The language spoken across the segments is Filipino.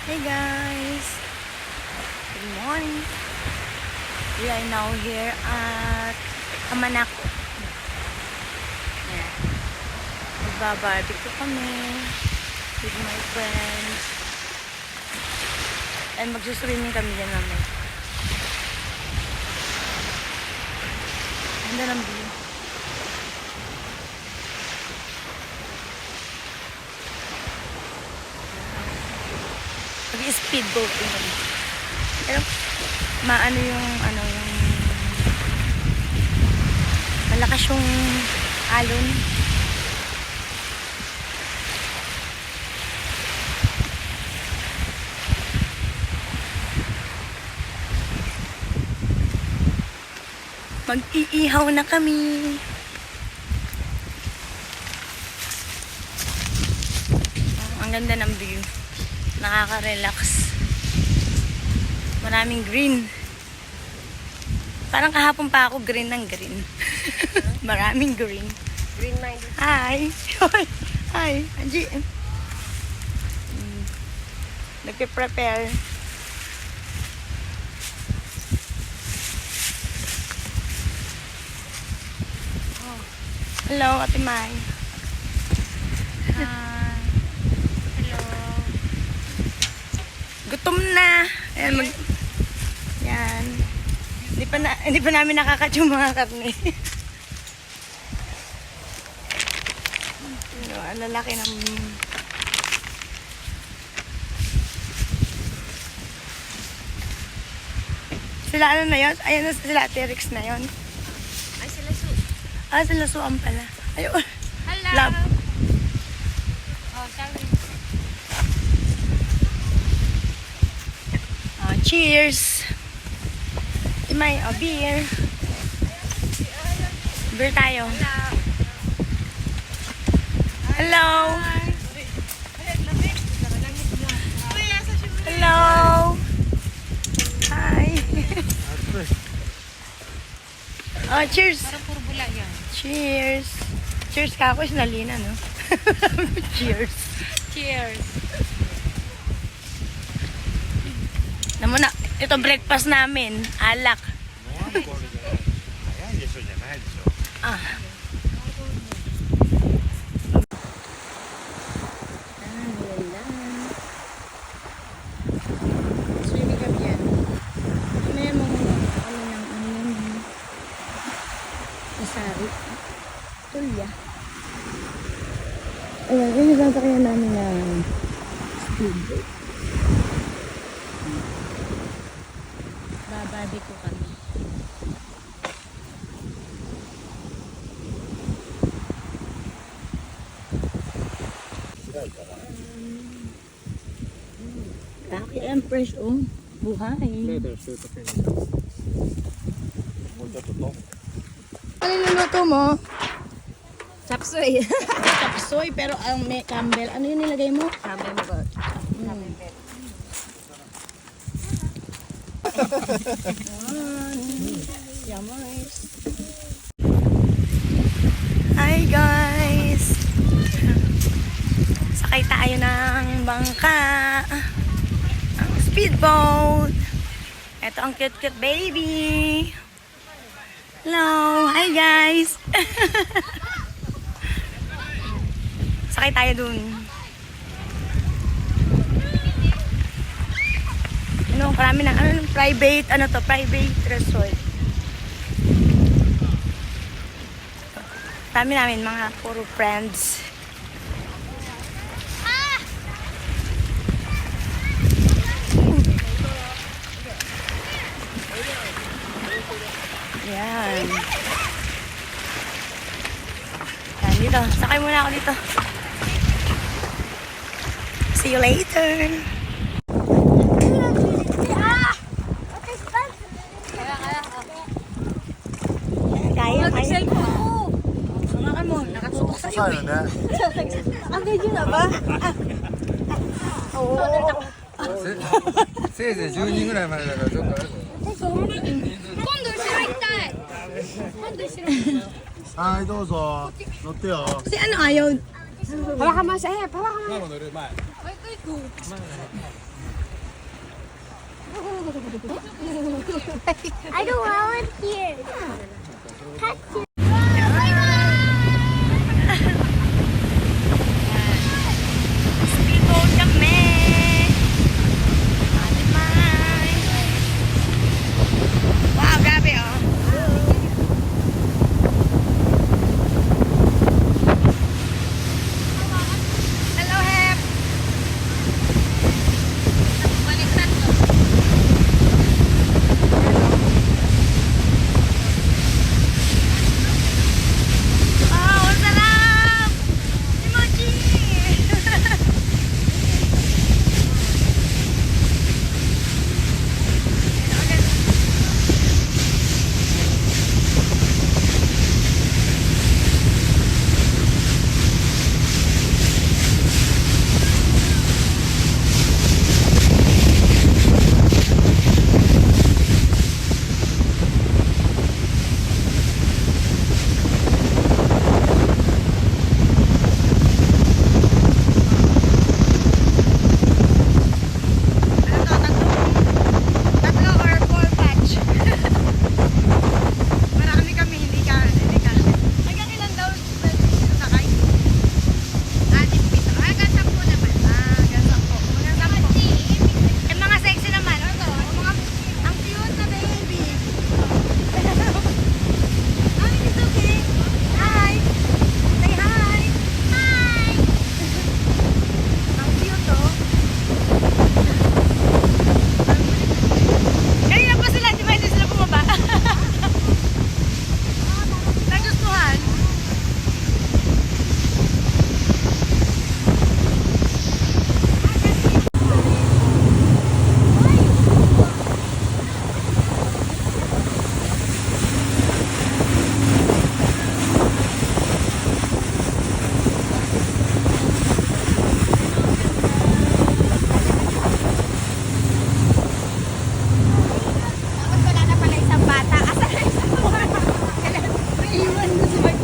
Hey guys! Good morning! We are now here at Kamanako. Yeah. Magbabarbecue kami with my friends. And magsuswimming kami dyan namin. Ganda ng view. Mag-speedboat din kami. Pero maano yung malakas yung alon. Mag-iihaw na kami. Ang ganda ng view. Nakaka-relax. Maraming green. Parang kahapon pa ako green ng green. Maraming green. Green minded. Hi! Hi! Angie! Nagpe-prepare. Oh. Hello, Ate Mai. Gutom na. Ayan, yan. Hindi pa namin nakakat yung mga karne. Ang lalaki ng... Sila ano na yun? Ayan na sila, T-Rex na yun. Ay, sila su. Sila suam pala. Ayun. Hello. Love. Oh, sorry. Cheers! Imay, beer. Beer tayo. Hello! Hello! Hi! Cheers! Parang puro bula yan. Cheers! Cheers ka ako, sinalina, no? Cheers! Cheers. Naman na, ito breakfast namin. Alak. Ah. Swimming kami yan. Ano yan mga masari. Tulya. Ayan, yun yung sasakyan namin na speedboat. Babarbecue kami. Kaki ang fresh oh. Buhay. Ano niluto mo? Chapsoy. Chapsoy, pero ang may Campbell. Ano yung nilagay mo? Sabi mo ba? Yummers. Hi guys! Sakay tayo ng bangka. Ang speedboat. Ito ang cute baby. Hello! Hi guys! Sakay tayo dun. Marami na, private resort. Marami namin mga puro friends. Yan. Yan, dito. Sakay muna ako dito. See you later. Kaya. Hawakan mo, nakasutok sa iyo eh. Ang video na ba? Oo. せいぜい10人ぐらいまでだからちょっとあれだよ。今度後ろ行きたい。今度後ろ。はいどうぞ乗ってよ Si ano ayaw? Hawakan mo siya. Hawakan mo. Mama 乗る前。I don't want here. Touch it. Speedboat kami. Alimay. Wow, grabe oh. Hello, Hep. Baliktad to. Wow, ang sarap! Emoji! Tatlo or four patch. Marami kami, hindi ka. Hanggang ilan daw pwede sakay? 6 piso. Hanggang 10 naman. Hanggang 10. Hanggang 10. Eh, mga sexy naman. Ito, ang cute na baby. Ay, it's okay. Hi. Say hi. Hi. Ang cute oh. Kanina pa sila, di ba hindi sila bumaba? Nagustuhan. Tapos wala na pala isang bata. Asa na isang bata? Naiwan ko si Mark.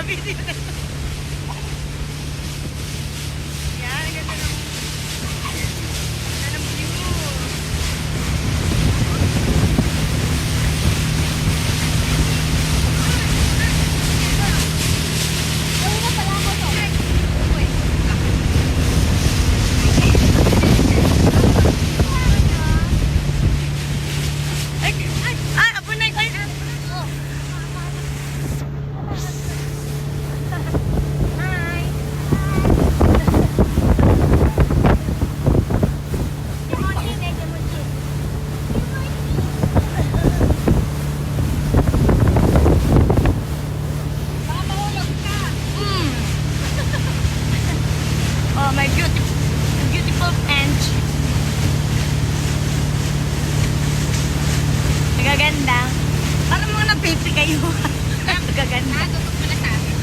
Video. Yan, ganda ng view. Ay, abon na ito. Oh, my beautiful bench. Nagaganda. Parang mga napipi kayo. Nagaganda. Tutok mo na sa akin.